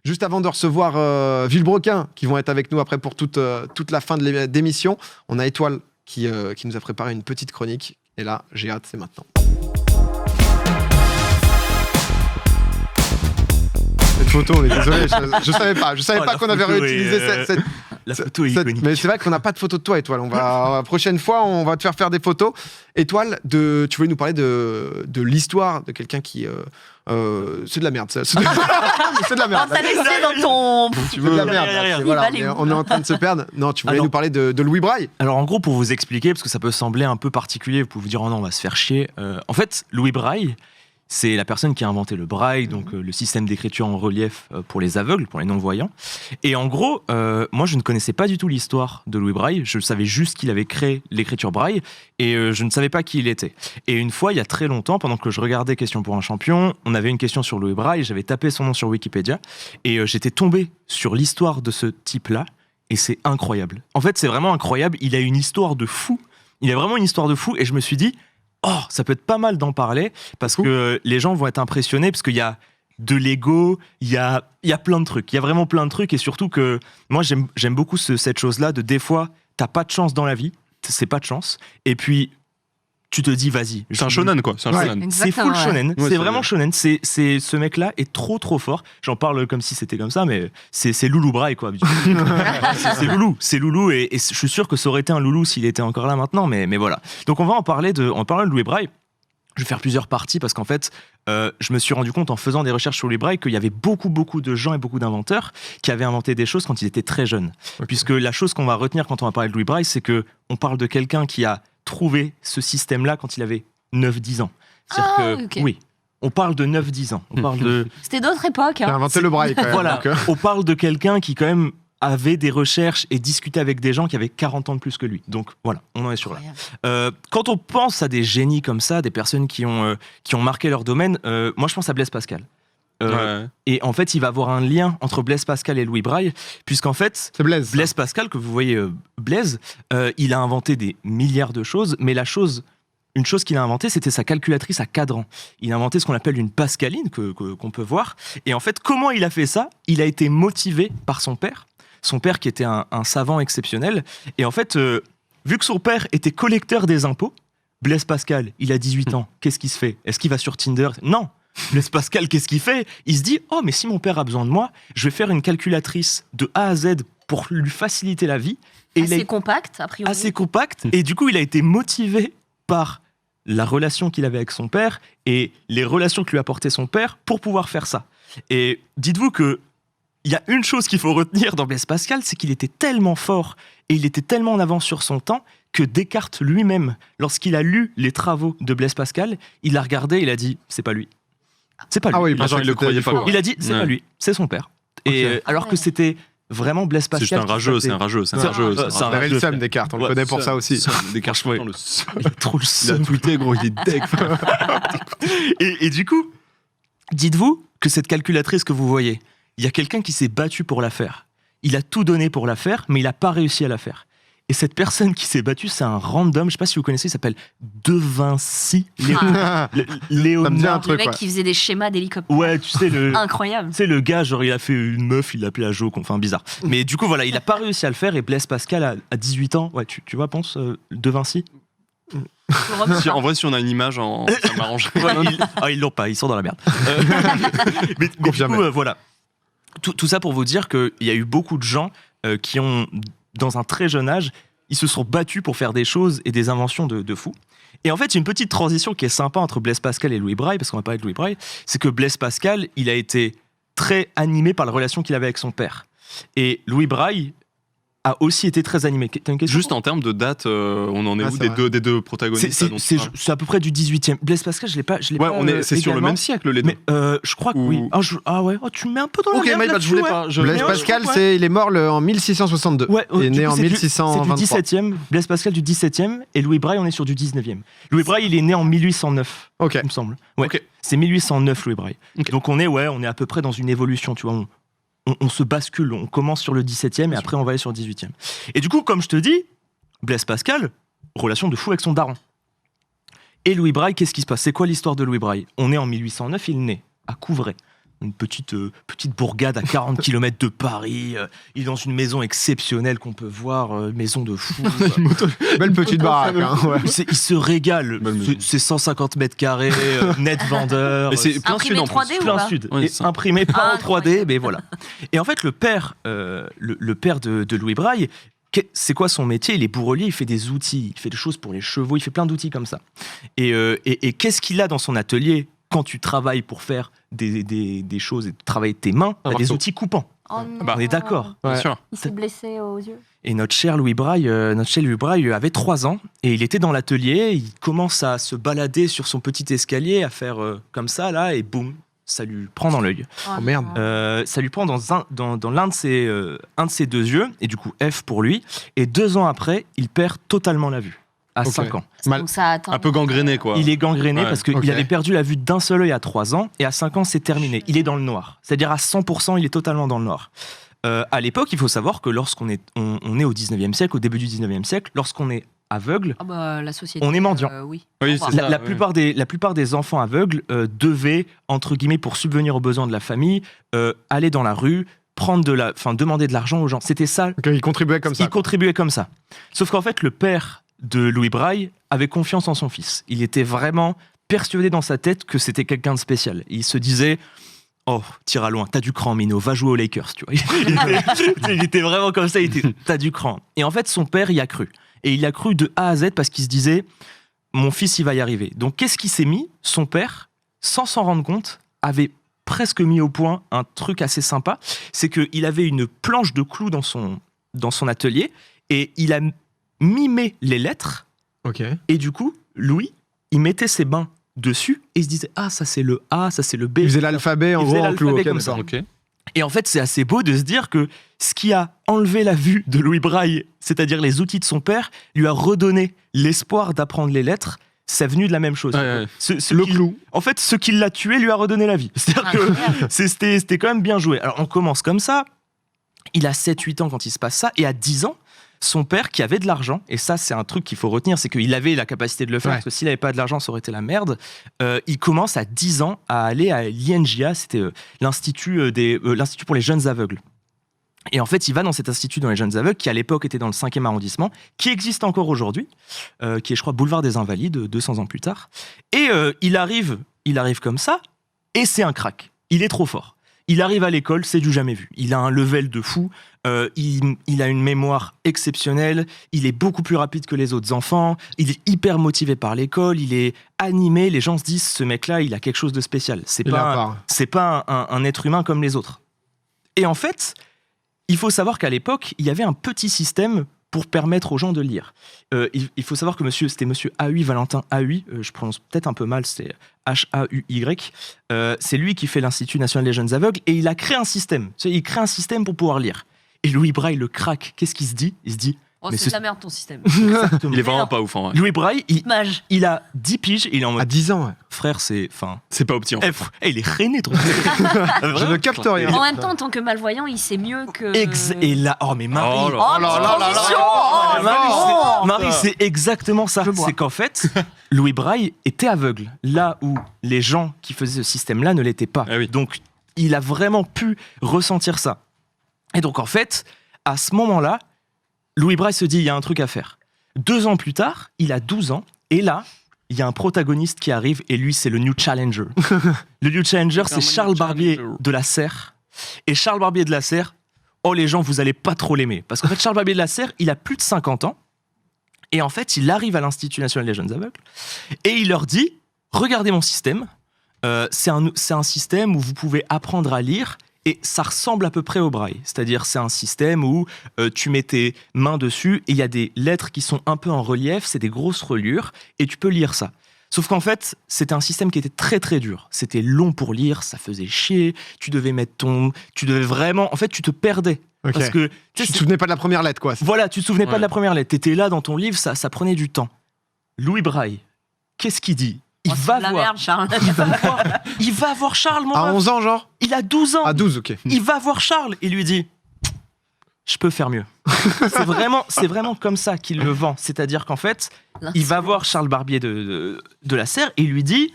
Juste avant de recevoir Villebrequin, qui vont être avec nous après pour toute la fin de d'émission, on a Étoile qui nous a préparé une petite chronique. Et là, j'ai hâte, c'est maintenant. Cette photo, on est désolé, je savais pas qu'on avait réutilisé cette... La photo est iconique. Mais c'est vrai qu'on n'a pas de photo de toi, Étoile. Prochaine fois, on va te faire des photos. Étoile, tu voulais nous parler de l'histoire de quelqu'un qui... c'est de la merde. C'est de la merde. On t'a laissé dans ton... Tu veux de la merde. Voilà, on est en train de se perdre. Non, tu voulais nous parler de Louis Braille. Alors en gros, pour vous expliquer, parce que ça peut sembler un peu particulier, vous pouvez vous dire, oh non, on va se faire chier. En fait, Louis Braille, c'est la personne qui a inventé le braille, donc le système d'écriture en relief pour les aveugles, pour les non-voyants. Et en gros, moi, je ne connaissais pas du tout l'histoire de Louis Braille. Je savais juste qu'il avait créé l'écriture braille et je ne savais pas qui il était. Et une fois, il y a très longtemps, pendant que je regardais Question pour un champion, on avait une question sur Louis Braille. J'avais tapé son nom sur Wikipédia et j'étais tombé sur l'histoire de ce type-là. Et c'est incroyable. En fait, c'est vraiment incroyable. Il a une histoire de fou. Il a vraiment une histoire de fou. Et je me suis dit... Oh, ça peut être pas mal d'en parler parce que les gens vont être impressionnés parce qu'il y a de l'ego, il y a plein de trucs. Il y a vraiment plein de trucs et surtout que moi, j'aime beaucoup cette chose-là de des fois, t'as pas de chance dans la vie, c'est pas de chance. Et puis, tu te dis, vas-y. C'est un shonen, quoi. C'est un shonen. C'est full shonen. Ouais, c'est vraiment shonen. Ce mec-là est trop fort. J'en parle comme si c'était comme ça, mais c'est Loulou Braille, quoi. c'est Loulou. Et je suis sûr que ça aurait été un Loulou s'il était encore là maintenant, mais voilà. Donc, on va en parler de Louis Braille. Je vais faire plusieurs parties parce qu'en fait, je me suis rendu compte en faisant des recherches sur Louis Braille qu'il y avait beaucoup de gens et beaucoup d'inventeurs qui avaient inventé des choses quand ils étaient très jeunes. Okay. Puisque la chose qu'on va retenir quand on va parler de Louis Braille, c'est qu'on parle de quelqu'un qui a trouvé ce système-là quand il avait 9-10 ans. C'est-à-dire que, oui, on parle de 9-10 ans. On parle de... C'était d'autres époques. Il a inventé le braille, quand même. Voilà, on parle de quelqu'un qui, quand même, avait des recherches et discutait avec des gens qui avaient 40 ans de plus que lui. Donc, voilà, on en est sur là. Quand on pense à des génies comme ça, des personnes qui ont marqué leur domaine, moi, je pense à Blaise Pascal. Et en fait, il va avoir un lien entre Blaise Pascal et Louis Braille, puisqu'en fait, c'est Blaise Pascal, que vous voyez, Blaise, il a inventé des milliards de choses, mais une chose qu'il a inventée, c'était sa calculatrice à cadran. Il a inventé ce qu'on appelle une pascaline, qu'on peut voir. Et en fait, comment il a fait ça ? Il a été motivé par son père qui était un savant exceptionnel. Et en fait, vu que son père était collecteur des impôts, Blaise Pascal, il a 18 ans, qu'est-ce qu'il se fait ? Est-ce qu'il va sur Tinder ? Non ! Blaise Pascal, qu'est-ce qu'il fait ? Il se dit « Oh, mais si mon père a besoin de moi, je vais faire une calculatrice de A à Z pour lui faciliter la vie. » Assez compacte, a priori. Assez compacte. Et du coup, il a été motivé par la relation qu'il avait avec son père et les relations que lui apportait son père pour pouvoir faire ça. Et dites-vous que il y a une chose qu'il faut retenir dans Blaise Pascal, c'est qu'il était tellement fort et il était tellement en avance sur son temps que Descartes lui-même, lorsqu'il a lu les travaux de Blaise Pascal, il l'a regardé et il a dit « C'est pas lui. C'est pas lui. » Ah oui, il le croyait pas. Il a dit « C'est pas lui, c'est son père. » Et alors que c'était vraiment Blaise Pascal. C'est un rageux. C'est un le seum Descartes, on le connaît pour ça aussi. Descartes, il a trop le seum. Il a tweeté, gros, il est deck. Et du coup, dites-vous que cette calculatrice que vous voyez, il y a quelqu'un qui s'est battu pour la faire. Il a tout donné pour la faire, mais il n'a pas réussi à la faire. Et cette personne qui s'est battue, c'est un random, je ne sais pas si vous connaissez, il s'appelle De Vinci. Léonard. Le mec qui faisait des schémas d'hélicoptère. Ouais, tu sais, incroyable. Tu sais, le gars, genre, il a fait une meuf, il l'a appelée à Jo, enfin, bizarre. Mais du coup, voilà, il n'a pas réussi à le faire, et Blaise Pascal, à 18 ans, ouais, tu vois, pense, De Vinci. En vrai, si on a une image, ça m'arrange. Ils l'ont pas, ils sont dans la merde. mais du coup, voilà. Tout ça pour vous dire qu'il y a eu beaucoup de gens qui ont, dans un très jeune âge, ils se sont battus pour faire des choses et des inventions de fous. Et en fait, il y a une petite transition qui est sympa entre Blaise Pascal et Louis Braille, parce qu'on va parler de Louis Braille, c'est que Blaise Pascal, il a été très animé par la relation qu'il avait avec son père. Et Louis Braille a aussi été très animé. Juste en termes de date, on en est où des deux protagonistes c'est à peu près du 18e. Blaise Pascal, je l'ai pas. C'est sur le même siècle, les deux. Mais je crois que oui. Tu me mets un peu dans la merde là-dessus. Je voulais pas. Blaise Pascal, il est mort en 1662. Ouais, il est né en 1623. C'est du 17e. Blaise Pascal du 17e et Louis Braille, on est sur du 19e. Louis Braille, il est né en 1809, il me semble. Ouais. Okay. C'est 1809, Louis Braille. Okay. Donc on est à peu près dans une évolution, tu vois. On se bascule, on commence sur le 17e et après on va aller sur le 18e. Et du coup, comme je te dis, Blaise Pascal, relation de fou avec son daron. Et Louis Braille, qu'est-ce qui se passe ? C'est quoi l'histoire de Louis Braille ? On est en 1809, il naît à Couvray, une petite bourgade à 40 km de Paris. Il est dans une maison exceptionnelle qu'on peut voir, maison de fou. Belle petite baraque. Ouais. Il se régale. C'est 150 mètres carrés, net vendeur. Mais c'est plein imprimé sud en 3D plus. ou Plein pas sud. Ouais, Et c'est ça. imprimé pas en 3D, incroyable. mais voilà. Et en fait, le père de Louis Braille, c'est quoi son métier? Il est bourrelier, il fait des outils, il fait des choses pour les chevaux, il fait plein d'outils comme ça. Et qu'est-ce qu'il a dans son atelier quand tu travailles pour faire des choses et travailler tes mains? T'as des marteau. outils coupants. Oh non. On est d'accord. Bien Ouais. sûr. Il s'est blessé aux yeux. Et notre cher Louis Braille avait 3 ans et il était dans l'atelier. Il commence à se balader sur son petit escalier, à faire comme ça là, et boum, ça lui prend dans l'œil. Oh, merde. Ça lui prend dans l'un de ses 2 yeux, et du coup F pour lui. Et 2 ans après, il perd totalement la vue, à Ok. 5 ans. Donc ça attend. Un peu gangréné, quoi. Il est gangréné Ouais. parce qu'il Ok. avait perdu la vue d'un seul œil à 3 ans, et à 5 ans, c'est terminé. Il est dans le noir. C'est-à-dire à 100%, il est totalement dans le noir. À l'époque, il faut savoir que lorsqu'on est, on est au 19e siècle, au début du 19e siècle, lorsqu'on est aveugle, Ah bah, la société. On est mendiant. Oui. Oui, Au revoir. c'est ça. la ouais. plupart des enfants aveugles devaient, entre guillemets, pour subvenir aux besoins de la famille, aller dans la rue, demander de l'argent aux gens. C'était ça. Donc, il contribuait comme ça. Il contribuait comme ça. Sauf qu'en fait, le père de Louis Braille avait confiance en son fils. Il était vraiment persuadé dans sa tête que c'était quelqu'un de spécial. Il se disait... Oh, tire à loin, t'as du cran, Mino, va jouer aux Lakers, tu vois. Il était vraiment comme ça, t'as du cran. Et en fait, son père y a cru. Et il y a cru de A à Z parce qu'il se disait, mon fils, il va y arriver. Donc, qu'est-ce qu'il s'est mis? Son père, sans s'en rendre compte, avait presque mis au point un truc assez sympa. C'est qu'il avait une planche de clous dans son atelier et il a mimé les lettres. Ok. Et du coup, Louis, il mettait ses mains dessus et il se disait, ah, ça c'est le A, ça c'est le B. Il faisait l'alphabet en Il faisait gros en clou. l'alphabet Ok, comme ça. d'accord. Ok. Et en fait, c'est assez beau de se dire que ce qui a enlevé la vue de Louis Braille, c'est-à-dire les outils de son père, lui a redonné l'espoir d'apprendre les lettres. C'est venu de la même chose. Ouais, ouais. Le clou. En fait, ce qui l'a tué lui a redonné la vie. C'est-à-dire que Incroyable. c'était quand même bien joué. Alors, on commence comme ça. Il a 7-8 ans quand il se passe ça. Et à 10 ans, son père, qui avait de l'argent, et ça, c'est un truc qu'il faut retenir, c'est qu'il avait la capacité de le faire, Ouais. parce que s'il n'avait pas de l'argent, ça aurait été la merde. Il commence à 10 ans à aller à l'INJA, c'était l'Institut pour les jeunes aveugles. Et en fait, il va dans cet institut dans les jeunes aveugles, qui à l'époque était dans le 5e arrondissement, qui existe encore aujourd'hui, qui est, je crois, boulevard des Invalides, 200 ans plus tard. Et il arrive comme ça, et c'est un crack. Il est trop fort. Il arrive à l'école, c'est du jamais vu. Il a un level de fou, il a une mémoire exceptionnelle, il est beaucoup plus rapide que les autres enfants, il est hyper motivé par l'école, il est animé, les gens se disent, ce mec-là, il a quelque chose de spécial. C'est Il est à pas, part. c'est pas un être humain comme les autres. Et en fait, il faut savoir qu'à l'époque, il y avait un petit système pour permettre aux gens de lire. Il faut savoir que c'était monsieur Ahuy, Valentin Ahuy, je prononce peut-être un peu mal, c'est H-A-U-Y. C'est lui qui fait l'Institut national des jeunes aveugles et il a créé un système. Tu sais, il crée un système pour pouvoir lire. Et Louis Braille le craque. Qu'est-ce qu'il se dit? Il se dit... Oh, mais c'est ce- de la merde ton système. Exactement. Il est vraiment pas ouf, en vrai. Louis Braille, Mage. il a 10 piges et il est en À mode... 10 ans, ouais. Frère, c'est... Enfin... C'est pas opti, en fait. il est rené, ton Je ne capte rien. En même temps, en tant que malvoyant, il sait mieux que. Et là... Oh, mais Marie... Oh là Oh, là petite là là transition. là. Oh, Marie, non. Marie, c'est exactement ça. Je bois. C'est qu'en fait, Louis Braille était aveugle, là où les gens qui faisaient ce système-là ne l'étaient pas. Ah oui. Donc, il a vraiment pu ressentir ça. Et donc, en fait, à ce moment-là, Louis Braille se dit, il y a un truc à faire. 2 ans plus tard, il a 12 ans, et là, il y a un protagoniste qui arrive, et lui, c'est le New Challenger. Le New Challenger, c'est Charles Barbier de la Serre. Et Charles Barbier de la Serre, oh les gens, vous allez pas trop l'aimer. Parce qu'en fait, Charles Barbier de la Serre, il a plus de 50 ans. Et en fait, il arrive à l'Institut national des jeunes aveugles. Et il leur dit, regardez mon système. C'est un système où vous pouvez apprendre à lire. Et ça ressemble à peu près au braille. C'est-à-dire, c'est un système où tu mets tes mains dessus et il y a des lettres qui sont un peu en relief. C'est des grosses reliures. Et tu peux lire ça. Sauf qu'en fait, c'était un système qui était très très dur. C'était long pour lire, ça faisait chier. Tu devais vraiment... En fait, tu te perdais. Ok. Parce que... Tu te souvenais pas de la première lettre, quoi. Voilà, tu te souvenais pas Ouais. de la première lettre. T'étais là dans ton livre, ça prenait du temps. Louis Braille, qu'est-ce qu'il dit? Oh, c'est de la merde, Charles. Il va voir Charles, mon À ref. 11 ans, genre Il a 12 ans. À 12, ok. Il va voir Charles et lui dit, je peux faire mieux. c'est vraiment comme ça qu'il le vend. C'est-à-dire qu'en fait, il va voir Charles Barbier de la Serre et il lui dit,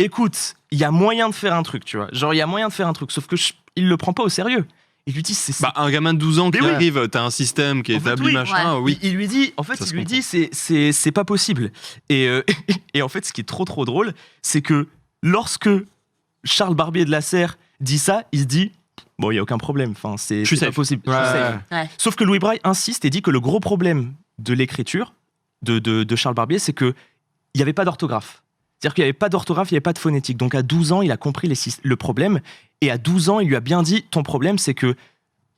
écoute, il y a moyen de faire un truc, tu vois. Genre, il y a moyen de faire un truc, sauf que il le prend pas au sérieux. Il lui dit, un gamin de 12 ans qui arrive, t'as un système qui est établi, machin, oui. Il lui dit, c'est pas possible. Et en fait, ce qui est trop drôle, c'est que lorsque Charles Barbier de la Serre dit ça, il se dit, bon, il y a aucun problème, enfin, c'est pas possible. Ouais. Sauf que Louis Braille insiste et dit que le gros problème de l'écriture de Charles Barbier, c'est que il n'y avait pas d'orthographe. C'est-à-dire qu'il n'y avait pas d'orthographe, il n'y avait pas de phonétique. Donc à 12 ans, il a compris le problème. Et à 12 ans, il lui a bien dit, ton problème, c'est que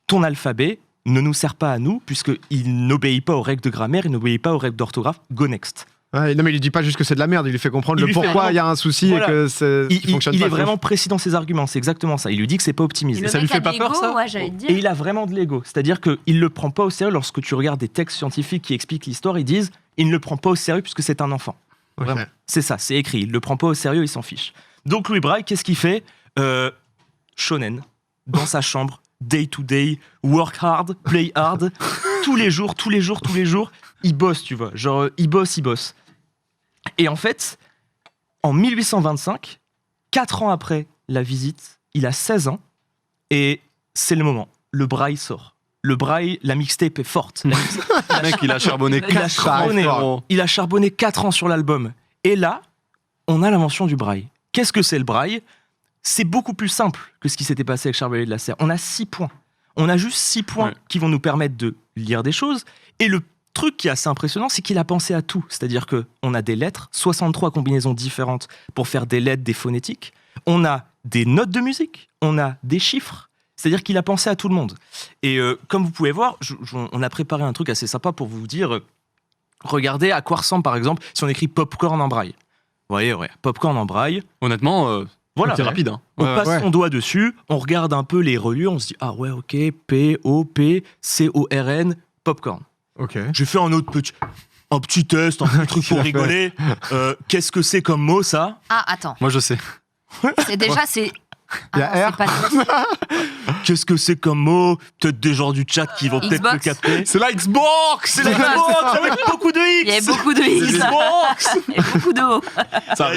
ton alphabet ne nous sert pas à nous, puisqu'il n'obéit pas aux règles de grammaire, il n'obéit pas aux règles d'orthographe. Go next. Ouais, non, mais il lui dit pas juste que c'est de la merde, il lui fait comprendre pourquoi il y a un souci et que ça fonctionne pas. Il est vraiment précis dans ses arguments, c'est exactement ça. Il lui dit que c'est pas optimisé. Ça lui fait pas peur, ça. Ouais, j'allais te dire. Et il a vraiment de l'ego. C'est-à-dire qu'il le prend pas au sérieux. Lorsque tu regardes des textes scientifiques qui expliquent l'histoire, ils disent il ne le prend pas au sérieux puisque c'est un enfant. Okay. C'est ça, c'est écrit. Il le prend pas au sérieux, il s'en fiche. Donc Louis Braille, qu'est-ce qu'il fait shonen, dans sa chambre, day to day, work hard, play hard, tous les jours, il bosse, tu vois. Genre, il bosse. Et en fait, en 1825, 4 ans après la visite, il a 16 ans, et c'est le moment. Le Braille sort. Le Braille, la mixtape est forte. Le mec, il a charbonné 4 ans sur l'album. Et là, on a l'invention du Braille. Qu'est-ce que c'est le Braille ? C'est beaucoup plus simple que ce qui s'était passé avec Charles Barbier de la Serre. On a 6 points. On a juste 6 points qui vont nous permettre de lire des choses. Et le truc qui est assez impressionnant, c'est qu'il a pensé à tout. C'est-à-dire qu'on a des lettres, 63 combinaisons différentes pour faire des lettres, des phonétiques. On a des notes de musique, on a des chiffres. C'est-à-dire qu'il a pensé à tout le monde. Et comme vous pouvez voir, on a préparé un truc assez sympa pour vous dire, regardez à quoi ressemble par exemple si on écrit popcorn en braille. Vous voyez, popcorn en braille. Honnêtement, voilà, c'est rapide. Hein. On passe son doigt dessus, on regarde un peu les reliures, on se dit, ah ouais, ok, P-O-P-C-O-R-N, popcorn. Ok. J'ai fait un petit test, un petit truc pour rigoler. Qu'est-ce que c'est comme mot, ça ? Ah, attends. Moi, je sais. C'est déjà, c'est... Il y a R. Qu'est-ce que c'est comme mot ? Peut-être des gens du chat qui vont peut-être le capter. C'est la Xbox. C'est la Xbox avec beaucoup de X. Il y a beaucoup de X. Xbox. Il y a beaucoup de O. Ça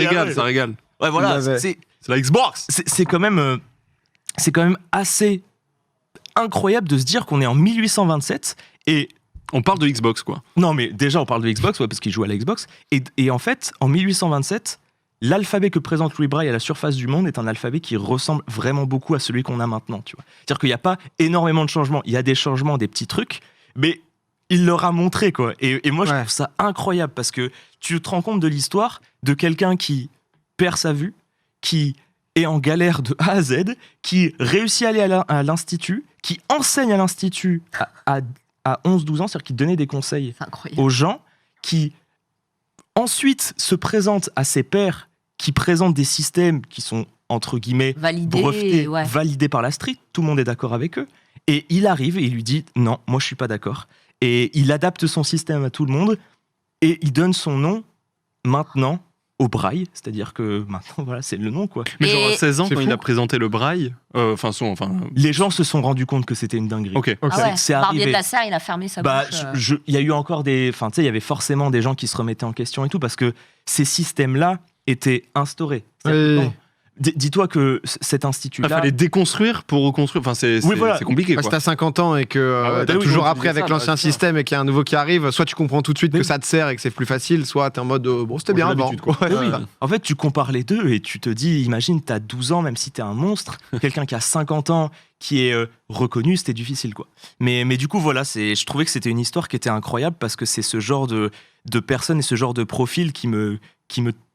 régale. Ouais, voilà. C'est la Xbox. C'est quand même assez incroyable de se dire qu'on est en 1827 et on parle de Xbox, quoi. Non, mais déjà, on parle de Xbox, parce qu'il joue à la Xbox. Et en fait, en 1827, l'alphabet que présente Louis Braille à la surface du monde est un alphabet qui ressemble vraiment beaucoup à celui qu'on a maintenant, tu vois. C'est-à-dire qu'il n'y a pas énormément de changements. Il y a des changements, des petits trucs, mais il leur a montré, quoi. Et moi, je trouve ça incroyable, parce que tu te rends compte de l'histoire de quelqu'un qui perd sa vue, qui est en galère de A à Z, qui réussit à aller à l'institut, qui enseigne à l'institut à 11-12 ans, c'est-à-dire qu'il donnait des conseils aux gens, qui ensuite se présente à ses pairs, qui présentent des systèmes qui sont, entre guillemets, brevetés, validés par la street, tout le monde est d'accord avec eux, et il arrive et il lui dit « Non, moi je suis pas d'accord ». Et il adapte son système à tout le monde, et il donne son nom, maintenant, au Braille, c'est-à-dire que maintenant, voilà, c'est le nom, quoi. Mais genre à 16 ans, quand il a présenté le Braille, les gens se sont rendus compte que c'était une dinguerie. Ok. Ah ouais. C'est Barbier arrivé. de la Serre, il a fermé sa bouche. Il y a eu encore des... Enfin, tu sais, il y avait forcément des gens qui se remettaient en question et tout, parce que ces systèmes-là étaient instaurés. Dis-toi que cet institut-là... Il fallait déconstruire pour reconstruire. Enfin, c'est compliqué. Parce que t'as 50 ans et que t'as toujours appris avec l'ancien système et qu'il y a un nouveau qui arrive, soit tu comprends tout de suite que ça te sert et que c'est plus facile, soit t'es en mode bon, c'était bien avant. En fait, tu compares les deux et tu te dis, imagine, t'as 12 ans, même si t'es un monstre, quelqu'un qui a 50 ans qui est reconnu, c'était difficile, quoi. Mais du coup, voilà, je trouvais que c'était une histoire qui était incroyable parce que c'est ce genre de personnes et ce genre de profil qui me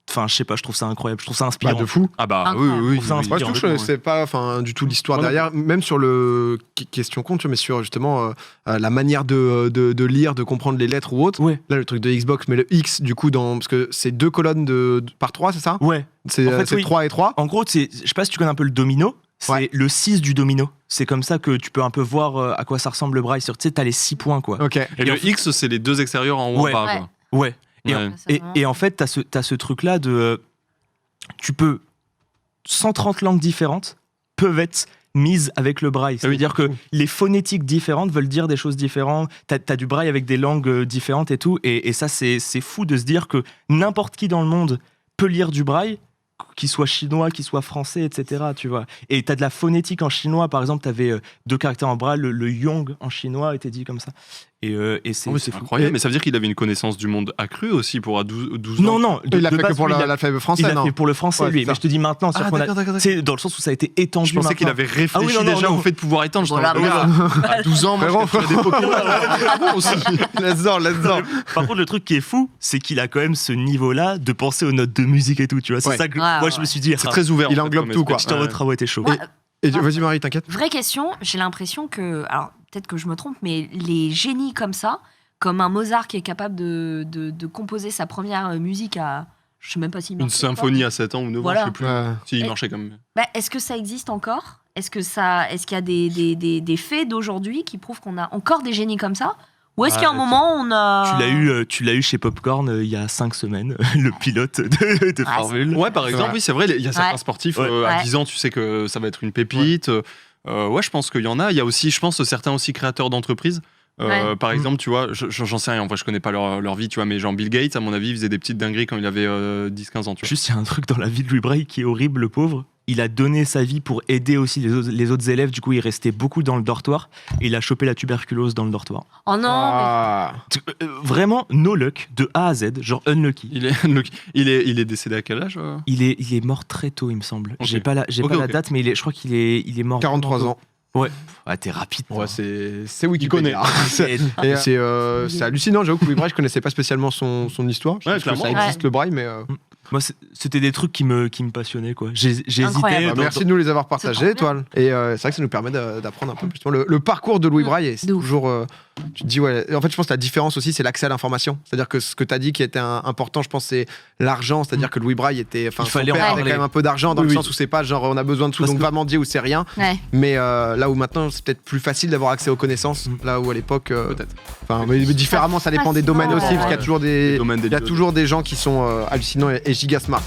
Enfin, je sais pas, je trouve ça incroyable, je trouve ça inspirant. De fou. Ah bah oui. Moi, je trouve que c'est pas du tout l'histoire derrière, même sur le question compte, mais sur justement la manière de lire, de comprendre les lettres ou autre. Ouais. Là, le truc de Xbox, mais le X, du coup, parce que c'est 2 colonnes par 3, c'est ça ? Ouais. C'est 3 et 3. En gros, je sais pas si tu connais un peu le domino. C'est le 6 du domino. C'est comme ça que tu peux un peu voir à quoi ça ressemble le Braille. Tu sais, t'as les 6 points, quoi. Ok. Et le X, c'est les 2 extérieurs en haut en bas, quoi. Ouais. Et en fait, t'as ce truc-là de... Tu peux... 130 langues différentes peuvent être mises avec le Braille. C'est-à-dire que les phonétiques différentes veulent dire des choses différentes. T'as du Braille avec des langues différentes et tout. Et ça, c'est fou de se dire que n'importe qui dans le monde peut lire du Braille, qu'il soit chinois, qu'il soit français, etc. Tu vois. Et t'as de la phonétique en chinois, par exemple, t'avais 2 caractères en bras, le yong en chinois était dit comme ça. Et c'est incroyable. Mais ça veut dire qu'il avait une connaissance du monde accrue aussi pour 12 ans. Non. Il l'a fait que pour l'alphabet français, il l'a fait pour le français, lui. Mais je te dis maintenant, c'est dans le sance où ça a été étendu. Je pensais qu'il avait réfléchi déjà au fait de pouvoir étendre. À 12 ans, moi, je fais des Pokémon. Laisse-en. Par contre, le truc qui est fou, c'est qu'il a quand même ce niveau-là de penser aux notes de musique et tout. Tu vois, c'est ça que moi je me suis dit. C'est très ouvert. Il englobe tout, quoi. Putain, votre travail était chaud. Et vas-y, Marie, t'inquiète. Vraie question, j'ai l'impression que. Alors, peut-être que je me trompe, mais les génies comme ça, comme un Mozart qui est capable de composer sa première musique à. Je sais même pas s'il marche. Une symphonie à 7 ans ou 9 ans, je sais plus. S'il marchait quand même. Est-ce que ça existe encore ? Est-ce qu'il y a des faits d'aujourd'hui qui prouvent qu'on a encore des génies comme ça ? Ou est-ce qu'à un moment, on a... Tu l'as eu chez Popcorn il y a 5 semaines, le pilote de Formule. Ouais, par exemple, oui, c'est vrai, il y a certains sportifs, à 10 ans, tu sais que ça va être une pépite. Ouais, je pense qu'il y en a. Il y a aussi, je pense, certains aussi créateurs d'entreprises. Par exemple, tu vois, j'en sais rien, en vrai, je connais pas leur vie, tu vois, mais genre Bill Gates, à mon avis, il faisait des petites dingueries quand il avait 10-15 ans. Tu vois. Juste, il y a un truc dans la vie de Louis Braille qui est horrible, le pauvre. Il a donné sa vie pour aider aussi les autres élèves. Du coup, il restait beaucoup dans le dortoir. Et il a chopé la tuberculose dans le dortoir. Oh non Vraiment, no luck, de A à Z, genre unlucky. Il est décédé à quel âge il est mort très tôt, il me semble. Okay. J'ai pas la date, mais je crois qu'il est mort. 43 ans. Ouais, t'es rapide. Ouais, c'est Wikipédia. C'est hallucinant, j'avoue que Louis Braille, je connaissais pas spécialement son histoire. Je sais que ça existe le Braille, mais... Moi, c'était des trucs qui me passionais, quoi. J'hésitais. Merci de nous les avoir partagés, Étoile. Et c'est vrai que ça nous permet d'apprendre un peu plus. Le parcours de Louis Braille, c'est toujours... tu te dis, ouais... En fait, je pense que la différence aussi, c'est l'accès à l'information. C'est-à-dire que ce que tu as dit qui était important, je pense, c'est l'argent. C'est-à-dire que Louis Braille était... Enfin, son père avait quand même un peu d'argent, dans le sens où c'est pas genre on a besoin de sous, donc va mendier ou c'est rien. Mais là où maintenant, c'est peut-être plus facile d'avoir accès aux connaissances. Là où à l'époque... peut-être. Enfin, mais différemment, ça dépend des domaines aussi, parce qu'il y a toujours des gens qui sont hallucinants et giga smart.